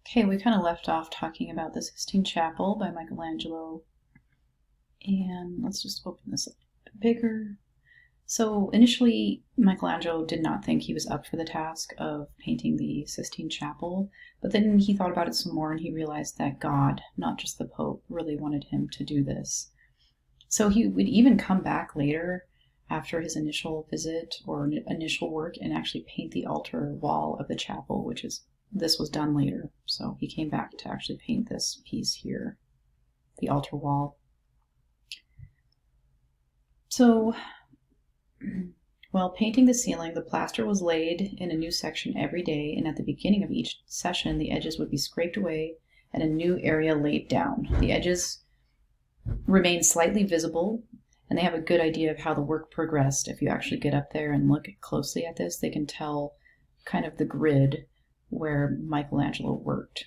Okay, we kind of left off talking about the Sistine Chapel by Michelangelo. And let's just open this up a bit bigger. So initially, Michelangelo did not think he was up for the task of painting the Sistine Chapel, but then he thought about it some more and he realized that God, not just the Pope, really wanted him to do this. So he would even come back later after his initial visit or initial work and actually paint the altar wall of the chapel, this was done later. So he came back to actually paint this piece here, the altar wall. So, while painting the ceiling, the plaster was laid in a new section every day, and at the beginning of each session, the edges would be scraped away and a new area laid down. The edges remain slightly visible, and they have a good idea of how the work progressed. If you actually get up there and look closely at this, they can tell kind of the grid where Michelangelo worked.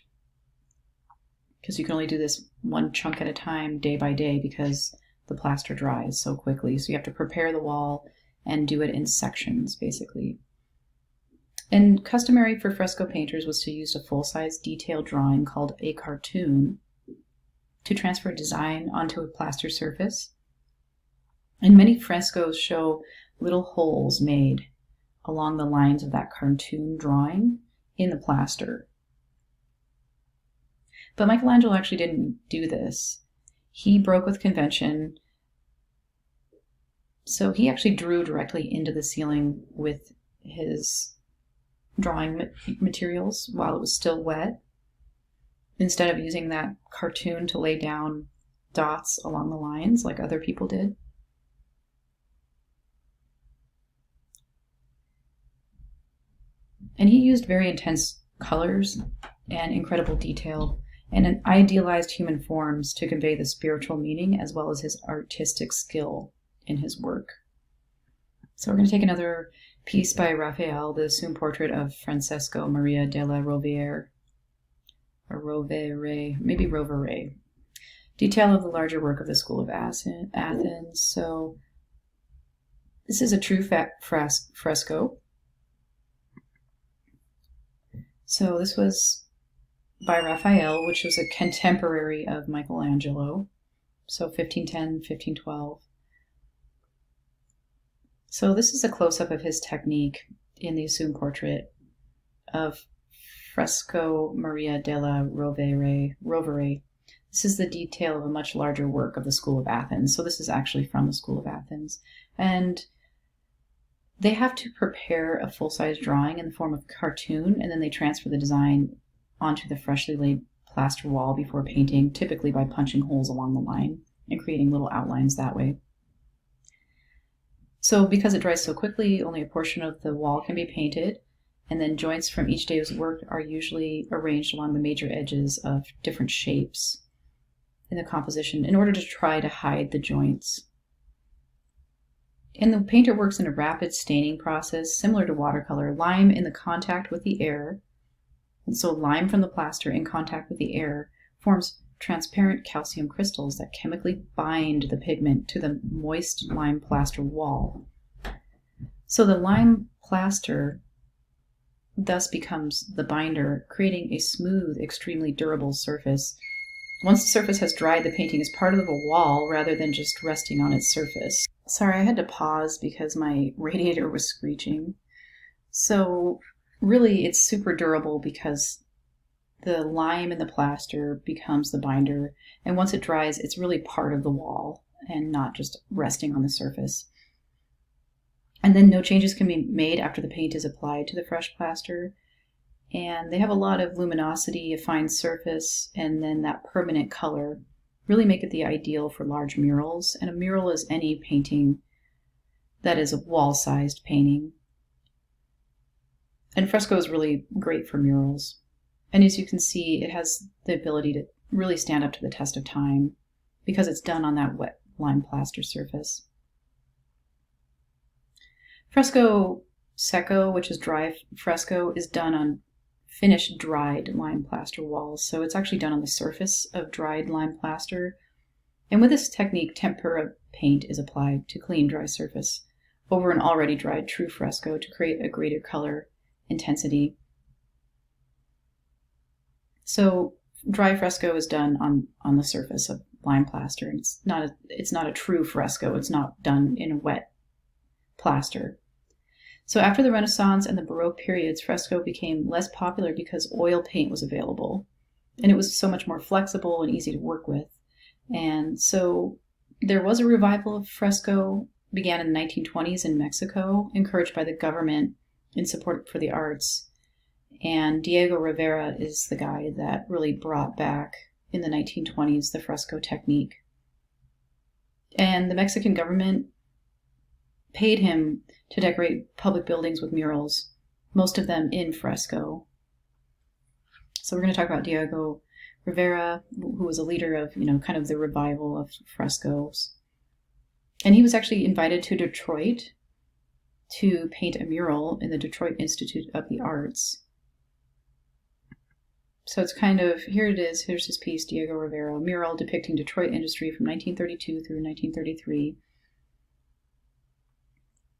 Because you can only do this one chunk at a time, day by day, because the plaster dries so quickly. So you have to prepare the wall and do it in sections, basically. And customary for fresco painters was to use a full-size detailed drawing called a cartoon to transfer design onto a plaster surface. And many frescoes show little holes made along the lines of that cartoon drawing in the plaster. But Michelangelo actually didn't do this. He broke with convention, so he actually drew directly into the ceiling with his drawing materials while it was still wet, instead of using that cartoon to lay down dots along the lines like other people did. And he used very intense colors and incredible detail and idealized human forms to convey the spiritual meaning as well as his artistic skill in his work. So we're going to take another piece by Raphael, the assumed portrait of Francesco Maria della Rovere, or Rovere, maybe Rovere. Detail of the larger work of the School of Athens. So this is a true fresco. So this was by Raphael, which was a contemporary of Michelangelo, so 1510, 1512. So this is a close-up of his technique in the assumed portrait of Fresco Maria della Rovere. This is the detail of a much larger work of the School of Athens. So this is actually from the School of Athens. And they have to prepare a full-size drawing in the form of a cartoon, and then they transfer the design onto the freshly laid plaster wall before painting, typically by punching holes along the line and creating little outlines that way. So because it dries so quickly, only a portion of the wall can be painted, and then joints from each day's work are usually arranged along the major edges of different shapes in the composition in order to try to hide the joints. And the painter works in a rapid staining process similar to watercolor. Lime in the contact with the air, and so lime from the plaster in contact with the air forms transparent calcium crystals that chemically bind the pigment to the moist lime plaster wall. So the lime plaster thus becomes the binder, creating a smooth, extremely durable surface. Once the surface has dried, the painting is part of the wall rather than just resting on its surface. Sorry, I had to pause because my radiator was screeching. So really, it's super durable because the lime in the plaster becomes the binder, and once it dries, it's really part of the wall and not just resting on the surface. And then no changes can be made after the paint is applied to the fresh plaster. And they have a lot of luminosity, a fine surface, and then that permanent color really make it the ideal for large murals. And a mural is any painting that is a wall-sized painting. And fresco is really great for murals. And as you can see, it has the ability to really stand up to the test of time because it's done on that wet lime plaster surface. Fresco secco, which is dry fresco, is done on finished dried lime plaster walls. So it's actually done on the surface of dried lime plaster. And with this technique, tempera paint is applied to clean dry surface over an already dried true fresco to create a greater color intensity. So dry fresco is done on the surface of lime plaster. It's not a true fresco. It's not done in a wet plaster. So after the Renaissance and the Baroque periods, fresco became less popular because oil paint was available, and it was so much more flexible and easy to work with. And so there was a revival of fresco, began in the 1920s in Mexico, encouraged by the government in support for the arts. And Diego Rivera is the guy that really brought back in the 1920s the fresco technique. And the Mexican government paid him to decorate public buildings with murals, most of them in fresco. So we're going to talk about Diego Rivera, who was a leader of, kind of the revival of frescoes. And he was actually invited to Detroit to paint a mural in the Detroit Institute of the Arts. So it's kind of, here it is, here's his piece, Diego Rivera, a mural depicting Detroit industry from 1932 through 1933.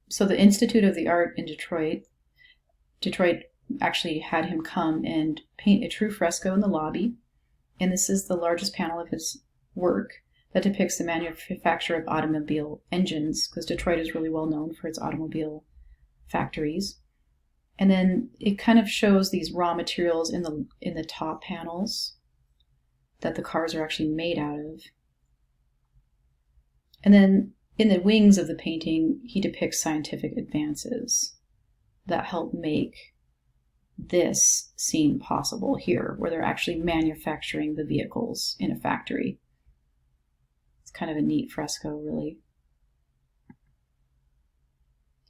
So the Institute of the Art in Detroit actually had him come and paint a true fresco in the lobby. And this is the largest panel of his work that depicts the manufacture of automobile engines, because Detroit is really well known for its automobile factories. And then it kind of shows these raw materials in the top panels that the cars are actually made out of. And then in the wings of the painting, he depicts scientific advances that help make this scene possible here, where they're actually manufacturing the vehicles in a factory. It's kind of a neat fresco, really.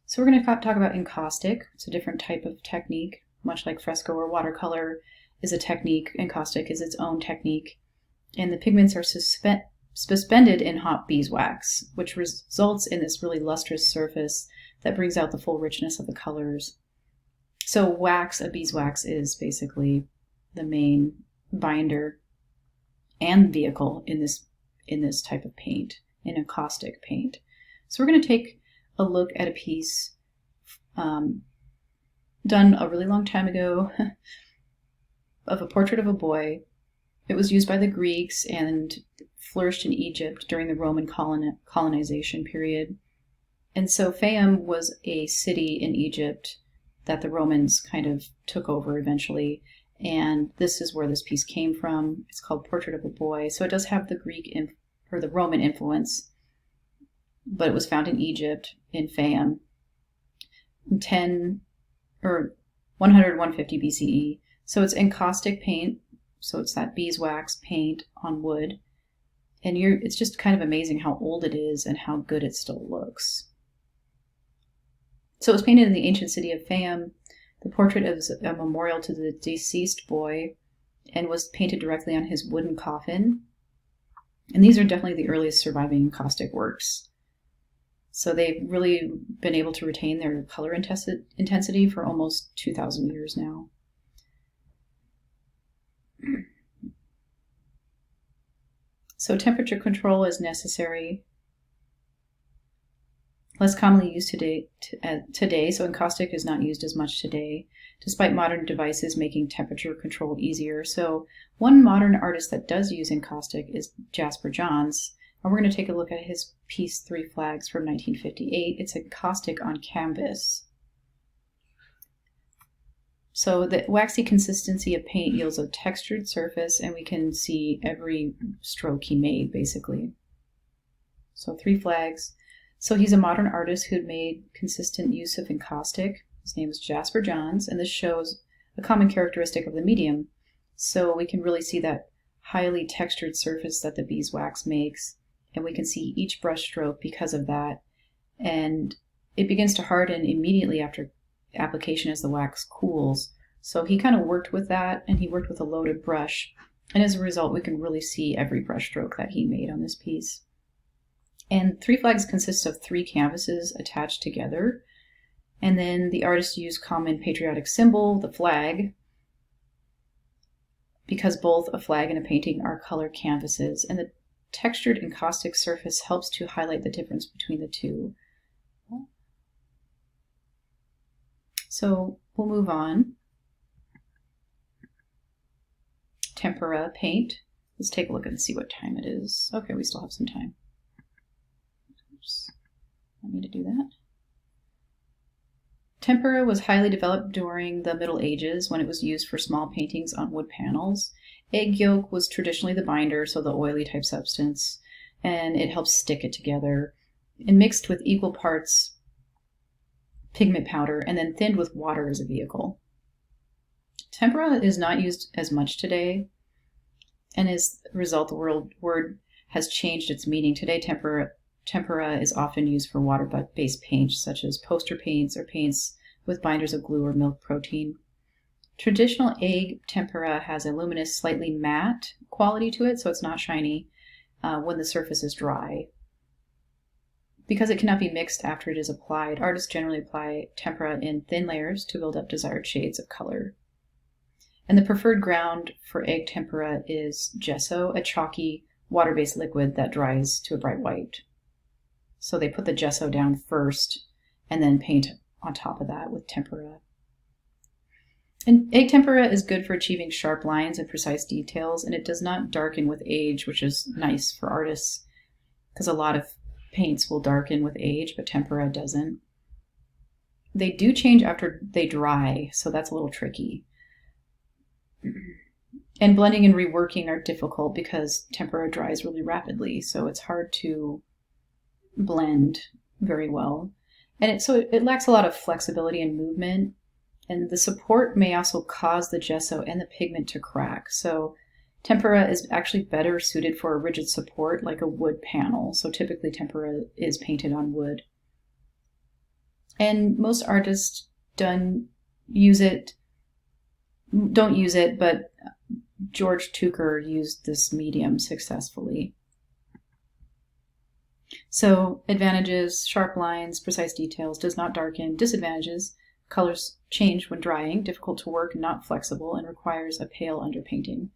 So we're going to talk about encaustic. It's a different type of technique, much like fresco or watercolor is a technique. Encaustic is its own technique. And the pigments are suspended in hot beeswax, which results in this really lustrous surface that brings out the full richness of the colors. So beeswax is basically the main binder and vehicle in this type of paint, in encaustic paint. So we're going to take a look at a piece done a really long time ago of a portrait of a boy. It was used by the Greeks and flourished in Egypt during the Roman colonization period. And so Fayum was a city in Egypt that the Romans kind of took over eventually. And this is where this piece came from. It's called Portrait of a Boy. So it does have the Greek or the Roman influence, but it was found in Egypt, in Fayum, 150 BCE. So it's encaustic paint. So it's that beeswax paint on wood. And it's just kind of amazing how old it is and how good it still looks. So it was painted in the ancient city of Fayum. The portrait is a memorial to the deceased boy and was painted directly on his wooden coffin. And these are definitely the earliest surviving encaustic works. So they've really been able to retain their color intensity for almost 2,000 years now. So temperature control is necessary. Less commonly used today, so encaustic is not used as much today, despite modern devices making temperature control easier. So one modern artist that does use encaustic is Jasper Johns, and we're going to take a look at his piece 3 Flags from 1958. It's encaustic on canvas. So the waxy consistency of paint yields a textured surface, and we can see every stroke he made, basically. So 3 Flags. So he's a modern artist who'd made consistent use of encaustic. His name is Jasper Johns, and this shows a common characteristic of the medium. So we can really see that highly textured surface that the beeswax makes, and we can see each brush stroke because of that. And it begins to harden immediately after application as the wax cools. So he kind of worked with that, and he worked with a loaded brush. And as a result, we can really see every brush stroke that he made on this piece. And 3 Flags consists of 3 canvases attached together. And then the artist used common patriotic symbol, the flag, because both a flag and a painting are colored canvases. And the textured encaustic surface helps to highlight the difference between the two. So we'll move on tempera paint. Let's take a look and see what time it is. Okay, we still have some time. Oops. I need to do that. Tempera was highly developed during the Middle Ages when it was used for small paintings on wood panels. Egg yolk was traditionally the binder, so the oily type substance, and it helps stick it together, and mixed with equal parts pigment powder and then thinned with water as a vehicle. Tempera is not used as much today, and as a result, the word has changed its meaning. Today, tempera is often used for water-based paints, such as poster paints or paints with binders of glue or milk protein. Traditional egg tempera has a luminous, slightly matte quality to it, so it's not shiny when the surface is dry. Because it cannot be mixed after it is applied, artists generally apply tempera in thin layers to build up desired shades of color. And the preferred ground for egg tempera is gesso, a chalky, water-based liquid that dries to a bright white. So they put the gesso down first and then paint on top of that with tempera. And egg tempera is good for achieving sharp lines and precise details, and it does not darken with age, which is nice for artists because a lot of paints will darken with age, but tempera doesn't. They do change after they dry, so that's a little tricky. And blending and reworking are difficult because tempera dries really rapidly, so it's hard to blend very well. And it lacks a lot of flexibility and movement, and the support may also cause the gesso and the pigment to crack. So tempera is actually better suited for a rigid support like a wood panel. So typically tempera is painted on wood. And most artists don't use it, but George Tucker used this medium successfully. So advantages: sharp lines, precise details, does not darken. Disadvantages: colors change when drying, difficult to work, not flexible, and requires a pale underpainting.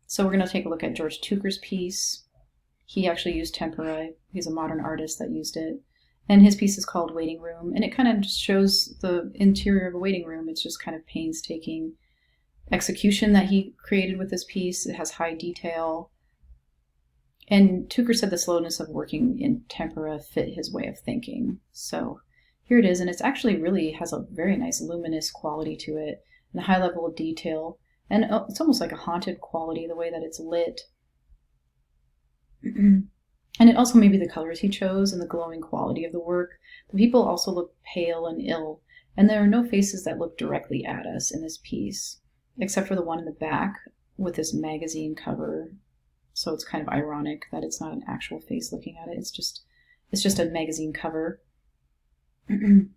So we're going to take a look at George Tucker's piece. He actually used tempera. He's a modern artist that used it. And his piece is called Waiting Room, and it kind of just shows the interior of a waiting room. It's just kind of painstaking execution that he created with this piece. It has high detail. And Tucker said the slowness of working in tempera fit his way of thinking. So here it is, and it's actually really has a very nice luminous quality to it and a high level of detail. And it's almost like a haunted quality, the way that it's lit. And it also may be the colors he chose and the glowing quality of the work. The people also look pale and ill, and there are no faces that look directly at us in this piece, except for the one in the back with this magazine cover. So it's kind of ironic that it's not an actual face looking at it. It's just a magazine cover. And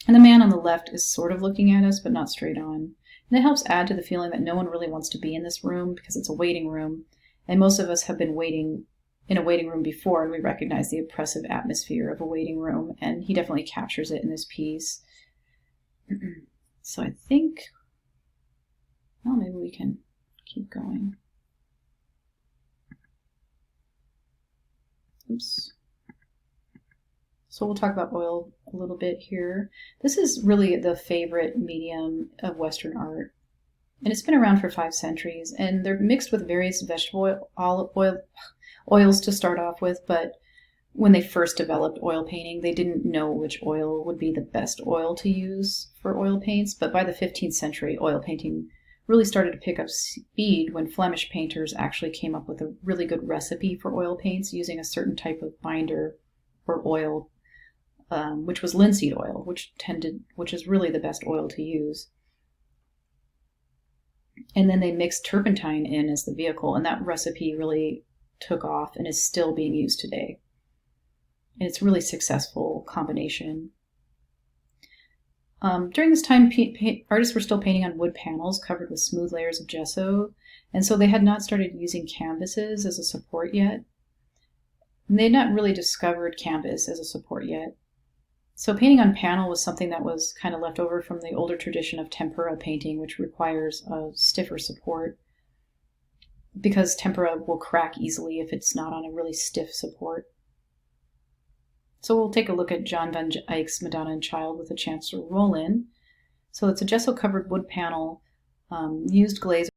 the man on the left is sort of looking at us, but not straight on. And it helps add to the feeling that no one really wants to be in this room because it's a waiting room, and most of us have been waiting in a waiting room before, and we recognize the oppressive atmosphere of a waiting room, and he definitely captures it in this piece. So I think, well, maybe we can keep going. Oops. So we'll talk about oil a little bit here. This is really the favorite medium of Western art, and it's been around for 5 centuries, and they're mixed with various vegetable oils to start off with, but when they first developed oil painting, they didn't know which oil would be the best oil to use for oil paints, but by the 15th century, oil painting really started to pick up speed when Flemish painters actually came up with a really good recipe for oil paints using a certain type of binder or oil, which was linseed oil, which is really the best oil to use. And then they mixed turpentine in as the vehicle, and that recipe really took off and is still being used today. And it's a really successful combination. During this time, artists were still painting on wood panels covered with smooth layers of gesso, and so they had not started using canvases as a support yet. And they had not really discovered canvas as a support yet. So painting on panel was something that was kind of left over from the older tradition of tempera painting, which requires a stiffer support, because tempera will crack easily if it's not on a really stiff support. So we'll take a look at John van Eyck's Madonna and Child with a chance to roll in. So it's a gesso-covered wood panel Used glaze